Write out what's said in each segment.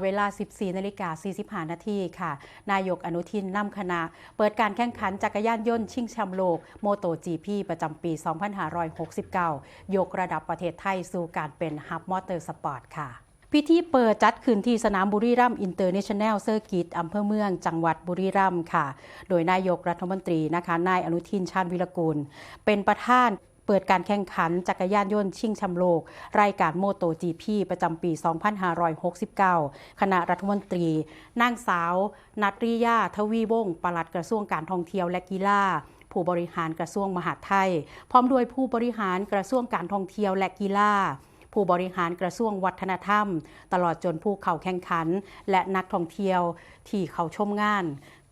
เวลา 14:45 น.ค่ะนายกอนุทินนำคณะเปิดการแข่งขันจักรยานยนต์ชิงแชมป์โลกโมโต GP ประจำปี 2569 ยกระดับประเทศไทยสู่การเป็นฮับมอเตอร์สปอร์ตค่ะพิธีเปิดจัดขึ้นที่สนามบุรีรัมย์อินเตอร์เนชั่นแนลเซอร์กิตอำเภอเมืองจังหวัดบุรีรัมย์ค่ะโดยนายกรัฐมนตรีนะคะนายอนุทินชาญวิรกูลเป็นประธานเปิดการแข่งขันจักรยานยนต์ชิงแชมป์โลกรายการโมโต GP ประจำปี 2569 คณะรัฐมนตรีนางสาวนัทริยาทวีวงศ์ปลัดกระทรวงการท่องเที่ยวและกีฬาผู้บริหารกระทรวงมหาดไทยพร้อมด้วยผู้บริหารกระทรวงการท่องเที่ยวและกีฬาผู้บริหารกระทรวงวัฒนธรรมตลอดจนผู้เข้าแข่งขันและนักท่องเที่ยวที่เข้าชมงาน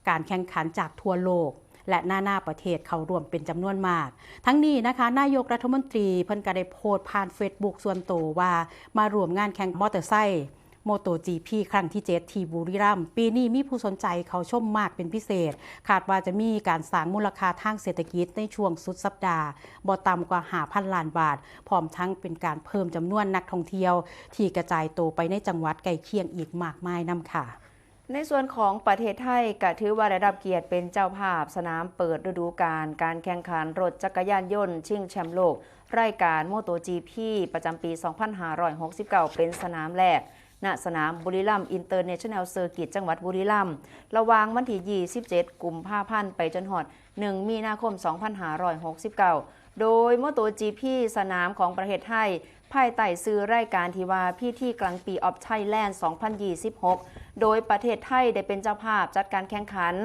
การแข่งขันจากทั่วโลกและนานาประเทศเข้าร่วมเป็นจำนวนมากทั้งนี้นะคะนายกรัฐมนตรีเพิ่นก็ได้โพสต์ผ่าน Facebook ส่วนตัวว่ามาร่วมงานแข่งมอเตอร์ไซค์โมโต GP ครั้งที่ 7 ที่บุรีรัมย์ปีนี้มีผู้สนใจเข้าชมมากเป็นพิเศษคาดว่าจะมีการสร้างมูลค่าทางเศรษฐกิจในช่วงสุดสัปดาห์บ่ต่ำกว่า 5,000 ล้านบาทพร้อมทั้งเป็นการเพิ่มจำนวนนักท่องเที่ยวที่กระจายตัวไปในจังหวัดใกล้เคียงอีกมากมายนำค่ะในส่วนของประเทศไทยก็ถือว่าได้รับเกียรติเป็นเจ้าภาพสนามเปิดฤดูกาลการแข่งขันรถจักรยานยนต์ชิงแชมป์โลกรายการโมโต GP ประจำปี 2569 เป็นสนามแรกณสนามบุรีรัมย์อินเตอร์เนชั่นแนลเซอร์กิตจังหวัดบุรีรัมย์ระหว่างวันที่ 27 กุมภาพันธ์ไปจนฮอด 1 มีนาคม 2569 โดยโมโต GP สนามของประเทศไทยภายใต้ชื่อรายการที่ว่าพิธีกลางปีออฟไทยแลนด์ 2026 โดยประเทศไทยได้เป็นเจ้าภาพจัดการแข่งขัน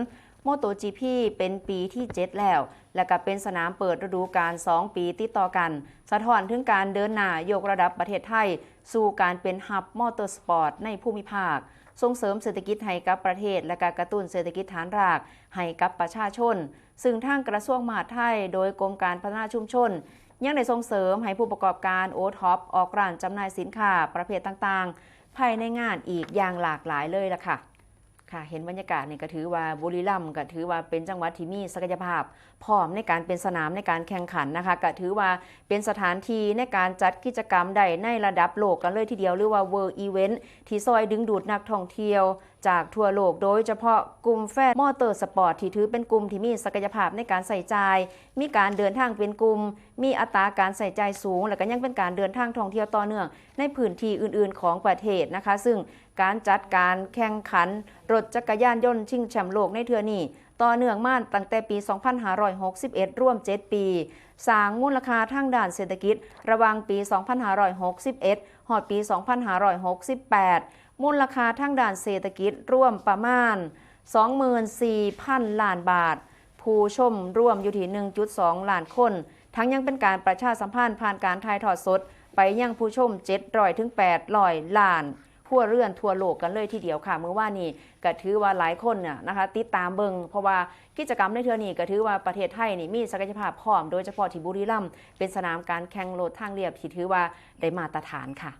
โมโต GP เป็นปีที่ 7 แล้วและก็เป็นสนามเปิดฤดูกาล 2 ปีติดต่อกันสะท้อนถึงการเดินหน้ายกระดับประเทศไทยสู่การเป็นฮับมอเตอร์สปอร์ตในภูมิภาคส่งเสริมเศรษฐกิจให้กับประเทศและการกระตุ้นเศรษฐกิจฐานรากให้กับประชาชนซึ่งทางกระทรวงมหาดไทยโดยกรมการพัฒนาชุมชนยังได้ส่งเสริมให้ผู้ประกอบการโอท็อปออกร้านจำหน่ายสินค้าประเภทต่างๆภายในงานอีกอย่างหลากหลายเลยล่ะค่ะเห็นบรรยากาศนี่ก็ถือว่าบุรีรัมย์ก็ถือว่าเป็นจังหวัดที่มีศักยภาพพร้อมในการเป็นสนามในการแข่งขันนะคะก็ถือว่าเป็นสถานที่ในการจัดกิจกรรมใดในระดับโลกกันเลยทีเดียวหรือว่า World Event ที่ซอยดึงดูดนักท่องเที่ยวจากทั่วโลกโดยเฉพาะกลุ่มแฟนมอเตอร์สปอร์ตที่ถือเป็นกลุ่มที่มีศักยภาพในการใส่ใจมีการเดินทางเป็นกลุ่มมีอัตราการใส่ใจสูงและก็ยังเป็นการเดินทางท่องเที่ยวต่อเนื่องในพื้นที่อื่นๆของประเทศนะคะซึ่งการจัดการแข่งขันรถจักรยานยนต์ชิงแชมป์โลกในเทื่อนี้ต่อเนื่องมาตั้งแต่ปี 2561 ร่วม 7 ปีสร้างมูลค่าทางด้านเศรษฐกิจระหว่างปี 2561 หอดปี 2568 มูลค่าทางด้านเศรษฐกิจร่วมประมาณ 24,000 ล้านบาทผู้ชมร่วมอยู่ที่ 1.2 ล้านคนทั้งยังเป็นการประชาสัมพันธ์ผ่านการถ่ายทอดสดไปยังผู้ชม 700-800 ล้านครัวเรือนทั่วโลกกันเลยทีเดียวค่ะเมื่อว่านี้ก็ถือว่าหลายคนเนี่ยนะคะติดตามเบิ่งเพราะว่ากิจกรรมในเทื่อนี้ก็ถือว่าประเทศไทยนี่มีศักยภาพพร้อมโดยเฉพาะที่บุรีรัมย์เป็นสนามการแข่งรถทางเรียบที่ถือว่าได้มาตรฐานค่ะ